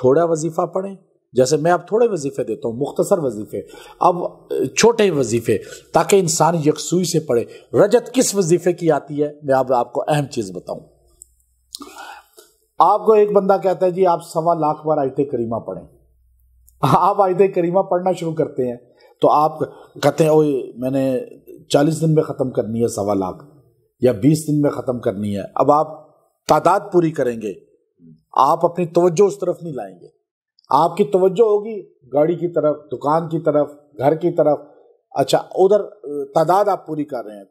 تھوڑا وظیفہ پڑھیں، جیسے میں اب تھوڑے وظیفے دیتا ہوں، مختصر وظیفے، اب چھوٹے وظیفے، تاکہ انسان یکسوئی سے پڑھے۔ رجت کس وظیفے کی آتی ہے؟ میں اب آپ کو اہم چیز بتاؤں۔ آپ کو ایک بندہ کہتا ہے جی آپ 1.25 لاکھ بار آیت کریمہ پڑھیں، آپ آیت کریمہ پڑھنا شروع کرتے ہیں تو آپ کہتے ہیں اوے میں نے 40 دن میں ختم کرنی ہے 1.25 لاکھ، یا 20 دن میں ختم کرنی ہے۔ اب آپ تعداد پوری کریں گے، آپ اپنی توجہ اس طرف نہیں لائیں گے، آپ کی توجہ ہوگی گاڑی کی طرف، دکان کی طرف، گھر کی طرف۔ اچھا ادھر تعداد آپ پوری کر رہے ہیں،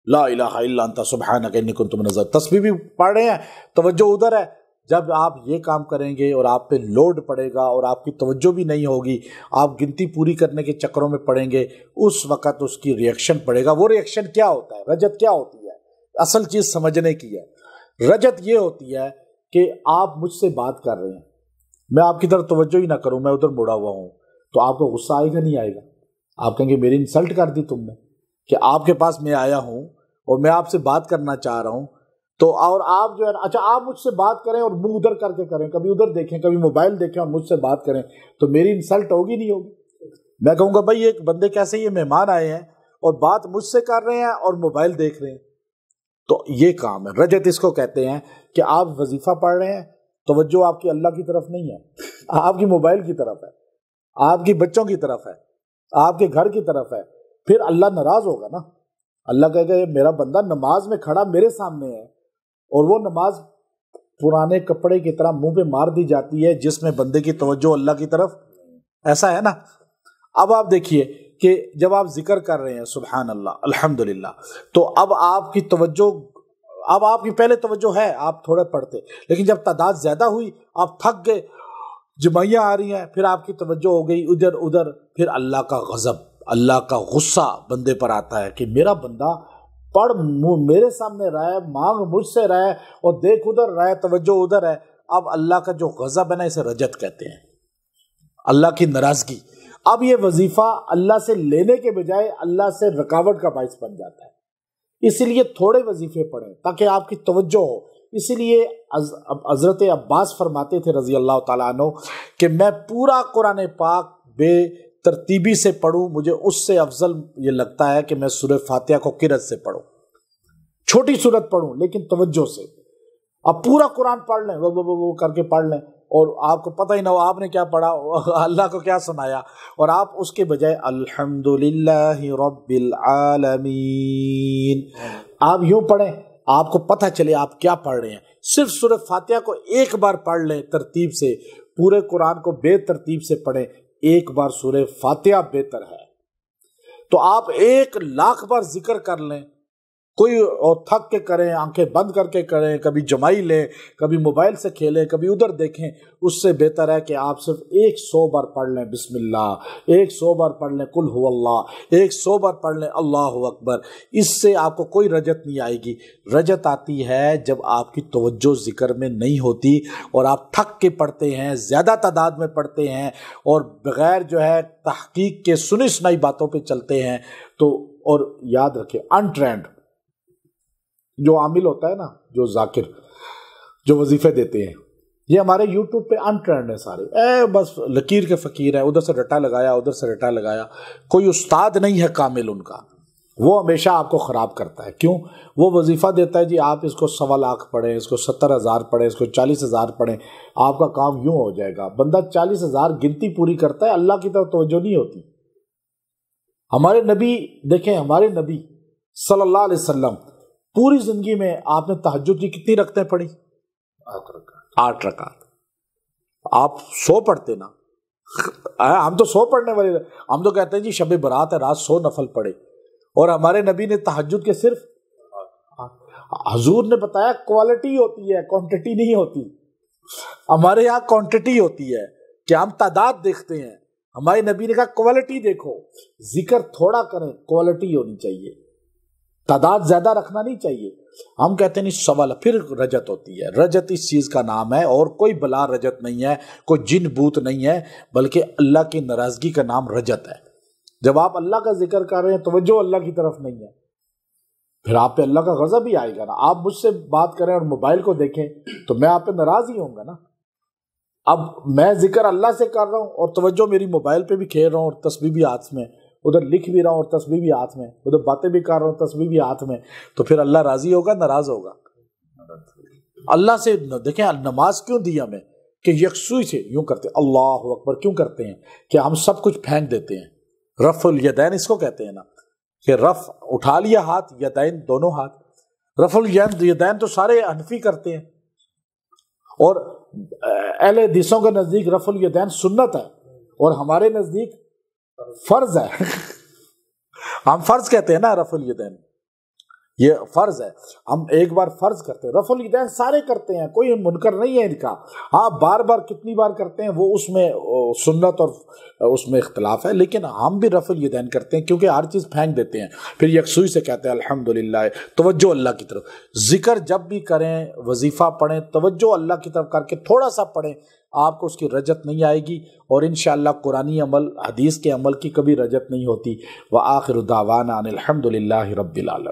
لا الہ الا انت سبحانک انی کنت من الظالمین، تسبیح بھی پڑھ رہے ہیں، توجہ ادھر ہے۔ جب آپ یہ کام کریں گے اور آپ پہ لوڈ پڑے گا اور آپ کی توجہ بھی نہیں ہوگی، آپ گنتی پوری کرنے کے چکروں میں پڑیں گے، اس وقت اس کی ریئیکشن پڑے گا۔ وہ ریئیکشن کیا ہوتا ہے؟ رجت کیا ہوتی ہے؟ اصل چیز سمجھنے کی ہے۔ رجت یہ ہوتی ہے کہ آپ مجھ سے بات کر رہے ہیں، میں آپ کی طرف توجہ ہی نہ کروں، میں ادھر مڑا ہوا ہوں، تو آپ کو غصہ آئے گا نہیں آئے گا؟ آپ کہیں گے میری انسلٹ کر دی تم نے، کہ آپ کے پاس میں آیا ہوں اور میں آپ سے بات کرنا چاہ رہا ہوں، تو اور آپ جو ہے اچھا آپ مجھ سے بات کریں اور منہ ادھر کر کے کریں، کبھی ادھر دیکھیں کبھی موبائل دیکھیں اور مجھ سے بات کریں، تو میری انسلٹ ہوگی نہیں ہوگی؟ میں کہوں گا بھائی ایک بندے کیسے یہ مہمان آئے ہیں اور بات مجھ سے کر رہے ہیں اور موبائل دیکھ رہے ہیں، تو یہ کام ہے۔ رجت اس کو کہتے ہیں کہ آپ وظیفہ پڑھ رہے ہیں، توجہ آپ کی اللہ کی طرف نہیں ہے، آپ کی موبائل کی طرف ہے، آپ کی بچوں کی طرف ہے، آپ کے گھر کی طرف ہے، پھر اللہ ناراض ہوگا نا۔ اللہ کہے گا یہ میرا بندہ نماز میں کھڑا میرے سامنے ہے، اور وہ نماز پرانے کپڑے کی طرح منہ پہ مار دی جاتی ہے جس میں بندے کی توجہ اللہ کی طرف، ایسا ہے نا۔ اب آپ دیکھیے کہ جب آپ ذکر کر رہے ہیں سبحان اللہ الحمدللہ، تو اب آپ کی توجہ، اب آپ کی پہلے توجہ ہے، آپ تھوڑے پڑھتے، لیکن جب تعداد زیادہ ہوئی، آپ تھک گئے، جمعیاں آ رہی ہیں، پھر آپ کی توجہ ہو گئی ادھر ادھر، پھر اللہ کا غضب، اللہ کا غصہ بندے پر آتا ہے کہ میرا بندہ پڑھ میرے سامنے رہا ہے، مانگ مجھ سے رہا ہے، اور دیکھ ادھر رہا ہے، توجہ ادھر ہے۔ اب اللہ کا جو غضب ہے نا، اسے رجت کہتے ہیں، اللہ کی ناراضگی۔ اب یہ وظیفہ اللہ سے لینے کے بجائے اللہ سے رکاوٹ کا باعث بن جاتا ہے، اسی لیے تھوڑے وظیفے پڑھیں تاکہ آپ کی توجہ ہو۔ اسی لیے حضرت عباس فرماتے تھے رضی اللہ تعالیٰ عنہ کہ میں پورا قرآن پاک بے ترتیبی سے پڑھوں، مجھے اس سے افضل یہ لگتا ہے کہ میں سورہ فاتحہ کو قرأت سے پڑھوں، چھوٹی سورت پڑھوں لیکن توجہ سے۔ اب پورا قرآن پڑھ لیں، وہ کر کے پڑھ لیں، اور آپ کو پتہ ہی نہ ہو آپ نے کیا پڑھا، اللہ کو کیا سنایا، اور آپ اس کے بجائے الحمدللہ رب العالمین آپ یوں پڑھیں، آپ کو پتہ چلے آپ کیا پڑھ رہے ہیں۔ صرف سورہ فاتحہ کو ایک بار پڑھ لیں ترتیب سے، پورے قرآن کو بے ترتیب سے پڑھیں، ایک بار سورہ فاتحہ بہتر ہے۔ تو آپ 1,00,000 بار ذکر کر لیں، کوئی اور تھک کے کریں، آنکھیں بند کر کے کریں، کبھی جمائی لیں، کبھی موبائل سے کھیلیں، کبھی ادھر دیکھیں، اس سے بہتر ہے کہ آپ صرف 100 بار پڑھ لیں بسم اللہ، 100 بار پڑھ لیں قل هو اللہ، 100 بار پڑھ لیں اللہ اکبر۔ اس سے آپ کو کوئی رجت نہیں آئے گی۔ رجت آتی ہے جب آپ کی توجہ ذکر میں نہیں ہوتی اور آپ تھک کے پڑھتے ہیں، زیادہ تعداد میں پڑھتے ہیں، اور بغیر جو ہے تحقیق کے سنی سنائی باتوں پہ چلتے ہیں۔ تو اور یاد رکھیں انٹرینڈ جو عامل ہوتا ہے نا، جو ذاکر جو وظیفے دیتے ہیں، یہ ہمارے یوٹیوب پہ انٹرینڈ ہیں سارے، بس لکیر کے فقیر ہیں، ادھر سے رٹا لگایا ادھر سے رٹا لگایا، کوئی استاد نہیں ہے کامل ان کا، وہ ہمیشہ آپ کو خراب کرتا ہے۔ کیوں؟ وہ وظیفہ دیتا ہے جی آپ اس کو 1.25 لاکھ پڑھیں، اس کو 70,000 پڑھیں، اس کو 40,000 پڑھیں، آپ کا کام یوں ہو جائے گا۔ بندہ 40,000 گنتی پوری کرتا ہے، اللہ کی طرف توجہ نہیں ہوتی۔ ہمارے نبی دیکھیں، ہمارے نبی صلی اللہ علیہ وسلم پوری زندگی میں آپ نے تہجد کی کتنی رکعتیں پڑھی؟ 8 رکعت۔ آپ 100 پڑھتے نا، ہم تو 100 پڑھنے والے، ہم تو کہتے ہیں جی شب برات ہے رات 100 نفل پڑھے، اور ہمارے نبی نے تہجد کے صرف، حضور نے بتایا کوالٹی ہوتی ہے کوانٹٹی نہیں ہوتی۔ ہمارے یہاں کوانٹٹی ہوتی ہے کہ ہم تعداد دیکھتے ہیں، ہمارے نبی نے کہا کوالٹی دیکھو، ذکر تھوڑا کریں، کوالٹی ہونی چاہیے، تعداد زیادہ رکھنا نہیں چاہیے۔ ہم کہتے ہیں نہیں سوال، پھر رجت ہوتی ہے۔ رجت اس چیز کا نام ہے، اور کوئی بلا رجت نہیں ہے، کوئی جن بوت نہیں ہے، بلکہ اللہ کی ناراضگی کا نام رجت ہے۔ جب آپ اللہ کا ذکر کر رہے ہیں، توجہ اللہ کی طرف نہیں ہے، پھر آپ پہ اللہ کا غضب ہی آئے گا نا۔ آپ مجھ سے بات کریں اور موبائل کو دیکھیں تو میں آپ پہ ناراض ہی ہوں گا نا۔ اب میں ذکر اللہ سے کر رہا ہوں اور توجہ میری موبائل پہ بھی کھیل رہا ہوں اور تسبیح بھی ہاتھ میں، ادھر لکھ بھی رہا ہوں اور تسبیح بھی ہاتھ میں، ادھر باتیں بھی کر رہا ہوں تسبیح بھی ہاتھ میں، تو پھر اللہ راضی ہوگا ناراض ہوگا؟ اللہ سے دیکھیں نماز کیوں دی ہمیں کہ یکسوئی سے یوں کرتے ہیں، اللہ اکبر کیوں کرتے ہیں کہ ہم سب کچھ پھینک دیتے ہیں۔ رفع الیدین اس کو کہتے ہیں نا، کہ رفع اٹھا لیا ہاتھ، یدین دونوں ہاتھ۔ رفع الیدین تو سارے حنفی کرتے ہیں، اور اہل حدیثوں کے نزدیک رفع الیدین سنت ہے اور ہمارے نزدیک فرض ہے۔ ہم فرض کہتے ہیں نا رفع الیدین، یہ فرض ہے، ہم ایک بار فرض کرتے ہیں۔ رفع الیدین سارے کرتے ہیں، کوئی منکر نہیں ہے ان کا، ہاں بار بار کتنی بار کرتے ہیں وہ اس میں سنت اور اس میں اختلاف ہے، لیکن ہم بھی رفع الیدین کرتے ہیں کیونکہ ہر چیز پھینک دیتے ہیں، پھر یکسوئی سے کہتے ہیں الحمدللہ، توجہ اللہ کی طرف۔ ذکر جب بھی کریں، وظیفہ پڑھیں، توجہ اللہ کی طرف کر کے تھوڑا سا پڑھیں، آپ کو اس کی رجت نہیں آئے گی، اور انشاءاللہ قرآنی عمل، حدیث کے عمل کی کبھی رجت نہیں ہوتی۔ وآخر دعوانا ان الحمدللہ رب العالمین۔